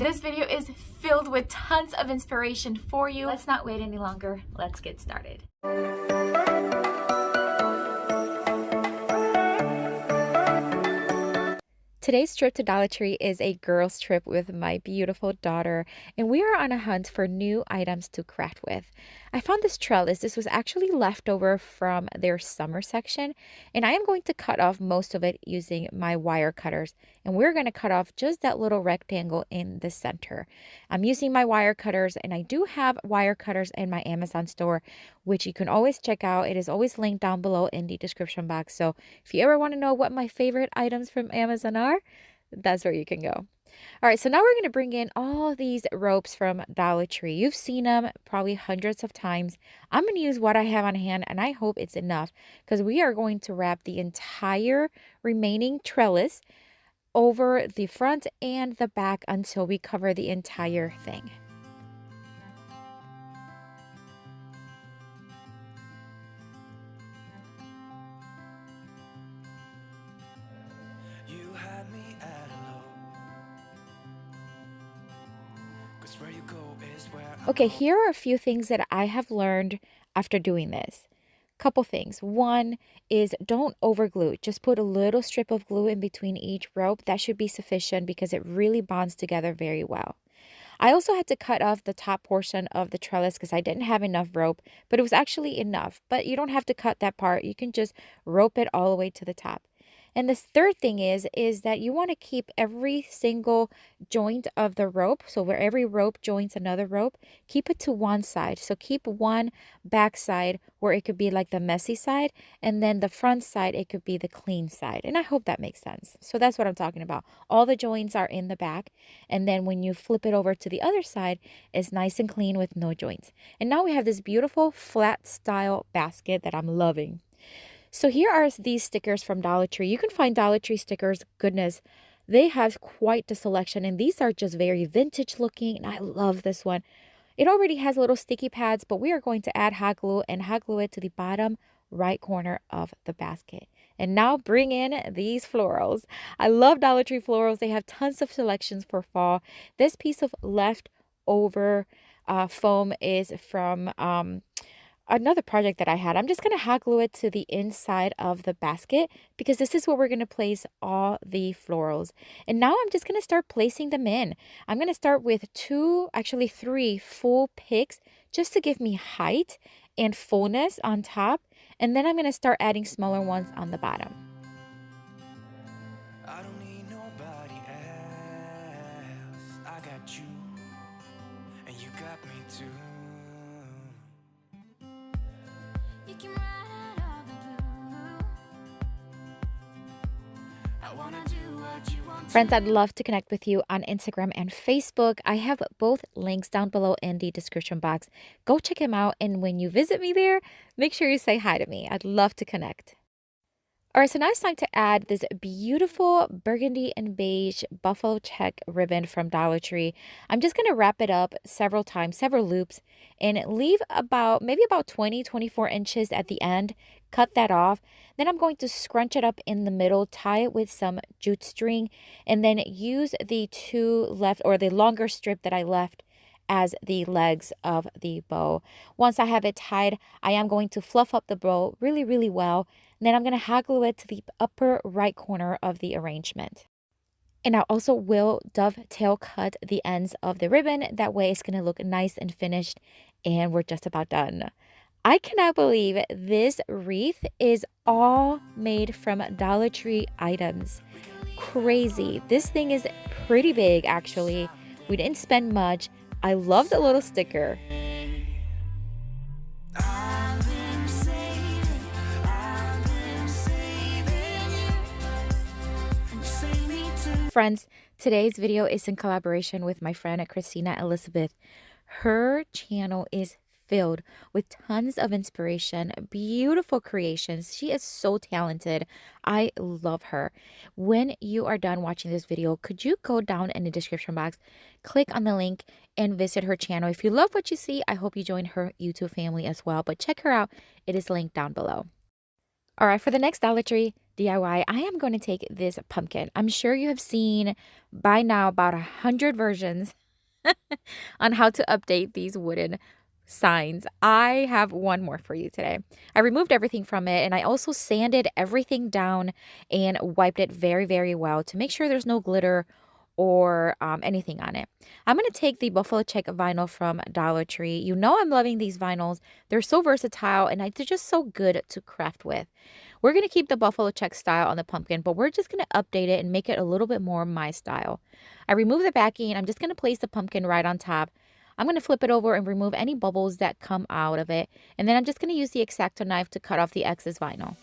This video is filled with tons of inspiration for you. Let's not wait any longer. Let's get started. Today's trip to Dollar Tree is a girls trip with my beautiful daughter, and we are on a hunt for new items to craft with. I found this trellis. This was actually leftover from their summer section, and I am going to cut off most of it using my wire cutters, and we're going to cut off just that little rectangle in the center. I'm using my wire cutters, and I do have wire cutters in my Amazon store, which you can always check out. It is always linked down below in the description box. So if you ever want to know what my favorite items from Amazon are, that's where you can go. All right, so now we're going to bring in all these ropes from Dollar Tree. You've seen them probably hundreds of times. I'm going to use what I have on hand, and I hope it's enough because we are going to wrap the entire remaining trellis over the front and the back until we cover the entire thing. Okay, here are a few things that I have learned after doing this. Couple things. One is don't over glue. Just put a little strip of glue in between each rope. That should be sufficient because it really bonds together very well. I also had to cut off the top portion of the trellis because I didn't have enough rope, but it was actually enough. But you don't have to cut that part. You can just rope it all the way to the top. And the third thing is that you want to keep every single joint of the rope. So where every rope joins another rope, keep it to one side. So keep one back side where it could be like the messy side. And then the front side, it could be the clean side. And I hope that makes sense. So that's what I'm talking about. All the joints are in the back. And then when you flip it over to the other side, it's nice and clean with no joints. And now we have this beautiful flat style basket that I'm loving. So here are these stickers from Dollar Tree. You can find Dollar Tree stickers, goodness, they have quite the selection, and these are just very vintage looking, and I love this one. It already has little sticky pads, but we are going to add hot glue and hot glue it to the bottom right corner of the basket. And now bring in these florals. I love Dollar Tree florals. They have tons of selections for fall. This piece of leftover foam is from another project that I had. I'm just going to hot glue it to the inside of the basket because this is where we're going to place all the florals. And now I'm just going to start placing them in. I'm going to start with three full picks just to give me height and fullness on top. And then I'm going to start adding smaller ones on the bottom. I don't need nobody else. I got you and you got me too. Friends, I'd love to connect with you on Instagram and Facebook. I have both links down below in the description box. Go check them out, and when you visit me there, make sure you say hi to me. I'd love to connect. All right, so now it's time to add this beautiful burgundy and beige buffalo check ribbon from Dollar Tree. I'm just going to wrap it up several times, several loops, and leave maybe about 24 inches at the end. Cut that off. Then I'm going to scrunch it up in the middle, tie it with some jute string, and then use the the longer strip that I left as the legs of the bow. Once I have it tied, I am going to fluff up the bow really, really well. And then I'm going to hot glue it to the upper right corner of the arrangement. And I also will dovetail cut the ends of the ribbon. That way it's going to look nice and finished. And we're just about done. I cannot believe this wreath is all made from Dollar Tree items. Crazy. This thing is pretty big, actually. We didn't spend much. I love the little sticker. Friends, today's video is in collaboration with my friend Christina Elizabeth. Her channel is filled with tons of inspiration, beautiful creations. She is so talented. I love her. When you are done watching this video, could you go down in the description box, click on the link, and visit her channel. If you love what you see, I hope you join her YouTube family as well. But check her out. It is linked down below. All right, for the next Dollar Tree, DIY, I am going to take this pumpkin. I'm sure you have seen by now about 100 versions on how to update these wooden signs. I have one more for you today. I removed everything from it, and I also sanded everything down and wiped it very, very well to make sure there's no glitter or anything on it. I'm going to take the Buffalo Check vinyl from Dollar Tree. You know I'm loving these vinyls. They're so versatile, and they're just so good to craft with. We're going to keep the Buffalo Check style on the pumpkin, but we're just going to update it and make it a little bit more my style. I remove the backing, and I'm just going to place the pumpkin right on top. I'm going to flip it over and remove any bubbles that come out of it. And then I'm just going to use the X-Acto knife to cut off the excess vinyl.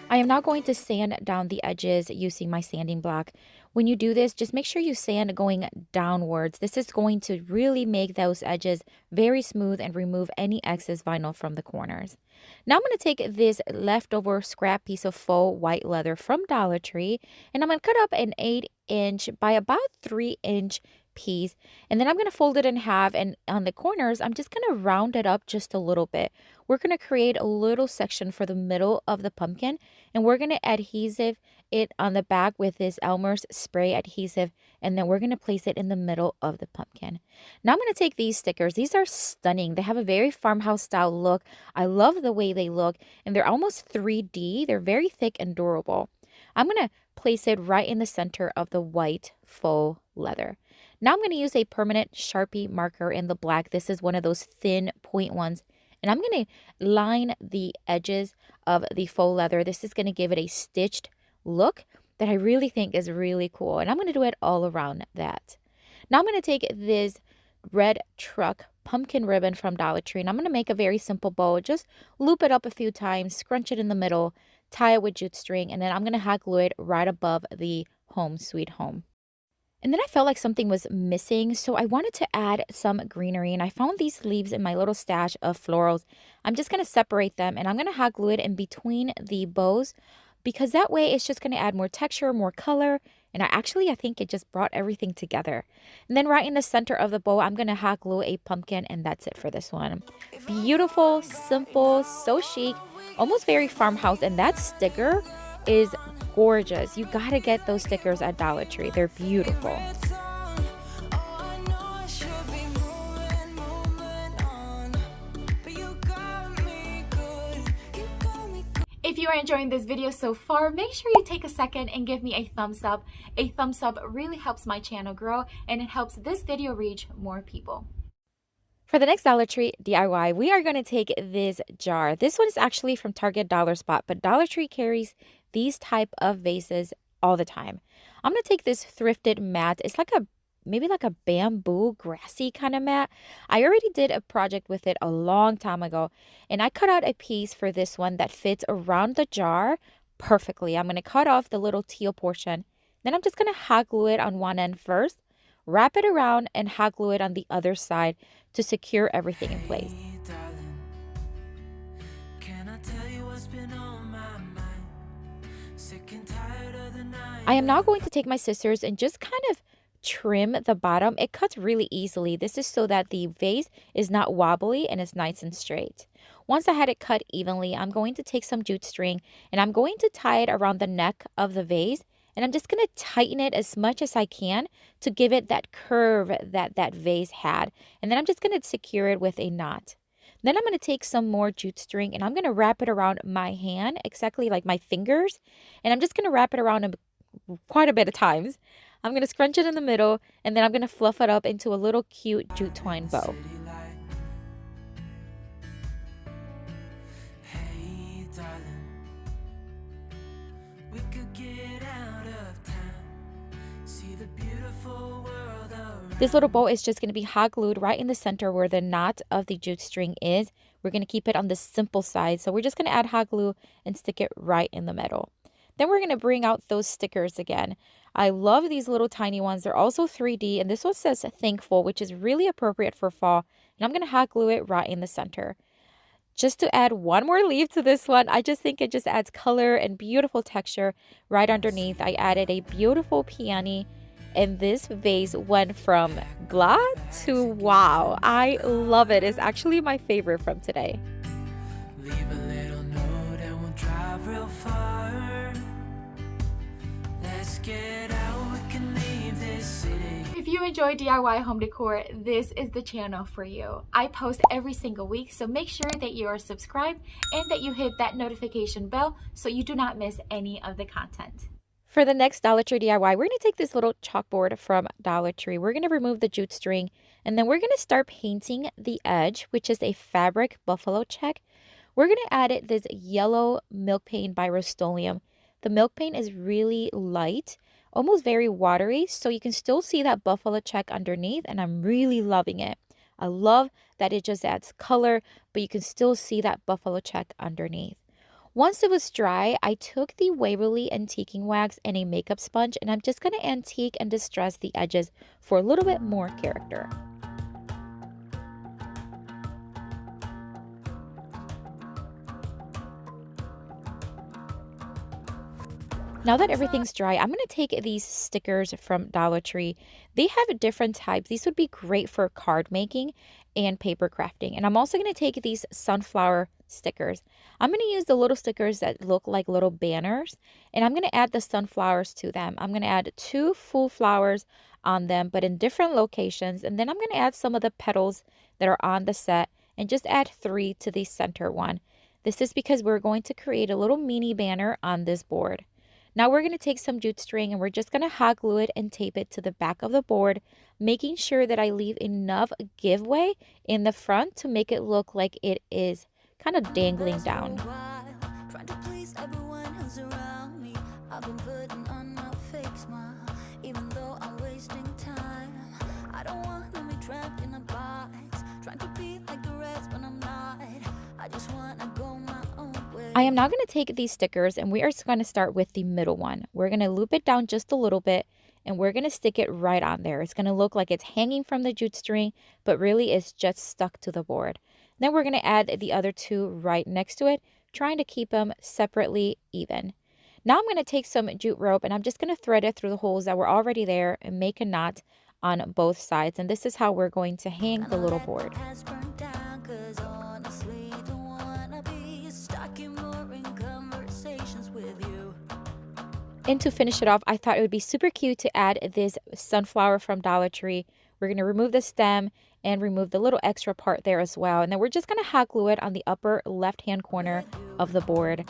I am now going to sand down the edges using my sanding block. When you do this, just make sure you sand going downwards. This is going to really make those edges very smooth and remove any excess vinyl from the corners. Now I'm going to take this leftover scrap piece of faux white leather from Dollar Tree, and I'm going to cut up an 8-inch by about 3-inch piece, and then I'm going to fold it in half, and on the corners I'm just going to round it up just a little bit. We're going to create a little section for the middle of the pumpkin, and we're going to adhesive it on the back with this Elmer's spray adhesive, and then we're going to place it in the middle of the pumpkin. Now I'm going to take these stickers. These are stunning. They have a very farmhouse style look. I love the way they look, and they're almost 3D. They're very thick and durable. I'm going to place it right in the center of the white faux leather. Now I'm going to use a permanent Sharpie marker in the black. This is one of those thin point ones. And I'm going to line the edges of the faux leather. This is going to give it a stitched look that I really think is really cool. And I'm going to do it all around that. Now I'm going to take this red truck pumpkin ribbon from Dollar Tree, and I'm going to make a very simple bow. Just loop it up a few times, scrunch it in the middle, tie it with jute string, and then I'm going to hot glue it right above the Home Sweet Home. And then I felt like something was missing, so I wanted to add some greenery, and I found these leaves in my little stash of florals. I'm just going to separate them, and I'm going to hot glue it in between the bows, because that way it's just going to add more texture, more color, and I think it just brought everything together. And then right in the center of the bow, I'm going to hot glue a pumpkin, and that's it for this one. Beautiful, simple, so chic, almost very farmhouse, and that sticker is gorgeous. You gotta get those stickers at Dollar Tree. They're beautiful. If you are enjoying this video so far, make sure you take a second and give me a thumbs up. A thumbs up really helps my channel grow, and it helps this video reach more people. For the next Dollar Tree DIY, we are going to take this jar. This one is actually from Target Dollar Spot, but Dollar Tree carries these type of vases all the time. I'm going to take this thrifted mat. It's like maybe like a bamboo grassy kind of mat. I already did a project with it a long time ago, and I cut out a piece for this one that fits around the jar perfectly. I'm going to cut off the little teal portion. Then I'm just going to hot glue it on one end first, wrap it around, and hot glue it on the other side to secure everything in place. I am now going to take my scissors and just kind of trim the bottom. It cuts really easily. This is so that the vase is not wobbly and it's nice and straight. Once I had it cut evenly, I'm going to take some jute string and I'm going to tie it around the neck of the vase. And I'm just going to tighten it as much as I can to give it that curve that vase had. And then I'm just going to secure it with a knot. Then I'm going to take some more jute string and I'm going to wrap it around my hand, exactly like my fingers. And I'm just going to wrap it around quite a bit of times. I'm going to scrunch it in the middle, and then I'm going to fluff it up into a little cute jute twine bow. This little bow is just going to be hot glued right in the center where the knot of the jute string is. We're going to keep it on the simple side. So we're just going to add hot glue and stick it right in the middle. Then we're going to bring out those stickers again. I love these little tiny ones. They're also 3D, and this one says thankful, which is really appropriate for fall. And I'm going to hot glue it right in the center. just to add one more leaf to this one. I just think it just adds color and beautiful texture right underneath. I added a beautiful peony, and this vase went from blah to wow. I love it. It's actually my favorite from today. Leave a little note and we'll drive real far. Let's get out, we can leave this city. If you enjoy DIY home decor, this is the channel for you. I post every single week, so make sure that you are subscribed and that you hit that notification bell so you do not miss any of the content. For the next Dollar Tree DIY, we're going to take this little chalkboard from Dollar Tree. We're going to remove the jute string, and then we're going to start painting the edge, which is a fabric buffalo check. We're going to add this yellow milk paint by Rust-Oleum. The milk paint is really light, almost very watery, so you can still see that buffalo check underneath, and I'm really loving it. I love that it just adds color, but you can still see that buffalo check underneath. Once it was dry, I took the Waverly antiquing wax and a makeup sponge, and I'm just going to antique and distress the edges for a little bit more character. Now that everything's dry, I'm going to take these stickers from Dollar Tree. They have different types. These would be great for card making and paper crafting. And I'm also going to take these sunflower stickers. I'm going to use the little stickers that look like little banners, and I'm going to add the sunflowers to them. I'm going to add 2 full flowers on them, but in different locations. And then I'm going to add some of the petals that are on the set and just add 3 to the center one. This is because we're going to create a little mini banner on this board. Now we're going to take some jute string and we're just going to hot glue it and tape it to the back of the board, making sure that I leave enough giveaway in the front to make it look like it is kind of dangling down. Trying to please everyone who's around me. I've been putting on a fake smile, even though I'm wasting time. I don't want to be trapped in a box, trying to be like the rest when I'm not. I just want to go my own way. I am now going to take these stickers and we are going to start with the middle one. We're going to loop it down just a little bit and we're going to stick it right on there. It's going to look like it's hanging from the jute string, but really it's just stuck to the board. Then we're going to add the other 2 right next to it, trying to keep them separately even. Now I'm going to take some jute rope and I'm just going to thread it through the holes that were already there and make a knot on both sides. And this is how we're going to hang the little board. And to finish it off, I thought it would be super cute to add this sunflower from Dollar Tree. We're going to remove the stem and remove the little extra part there as well. And then we're just going to hot glue it on the upper left-hand corner of the board.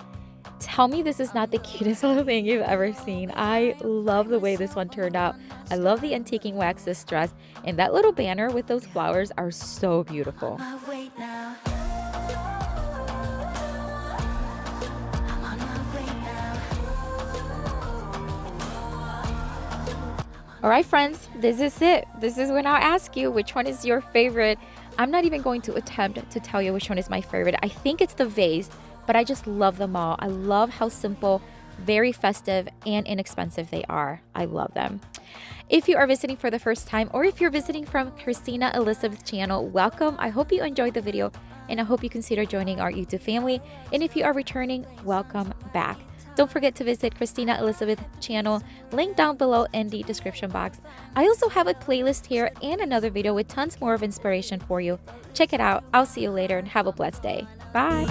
Tell me this is not the cutest little thing you've ever seen. I love the way this one turned out. I love the antiquing wax distress, and that little banner with those flowers are so beautiful. All right, friends, this is it. This is when I'll ask you which one is your favorite. I'm not even going to attempt to tell you which one is my favorite. I think it's the vase, but I just love them all. I love how simple, very festive, and inexpensive they are. I love them. If you are visiting for the first time, or if you're visiting from Christina Elizabeth's channel, welcome. I hope you enjoyed the video, and I hope you consider joining our YouTube family. And if you are returning, welcome back. Don't forget to visit Christina Elizabeth's channel, link down below in the description box. I also have a playlist here and another video with tons more of inspiration for you. Check it out. I'll see you later and have a blessed day. Bye.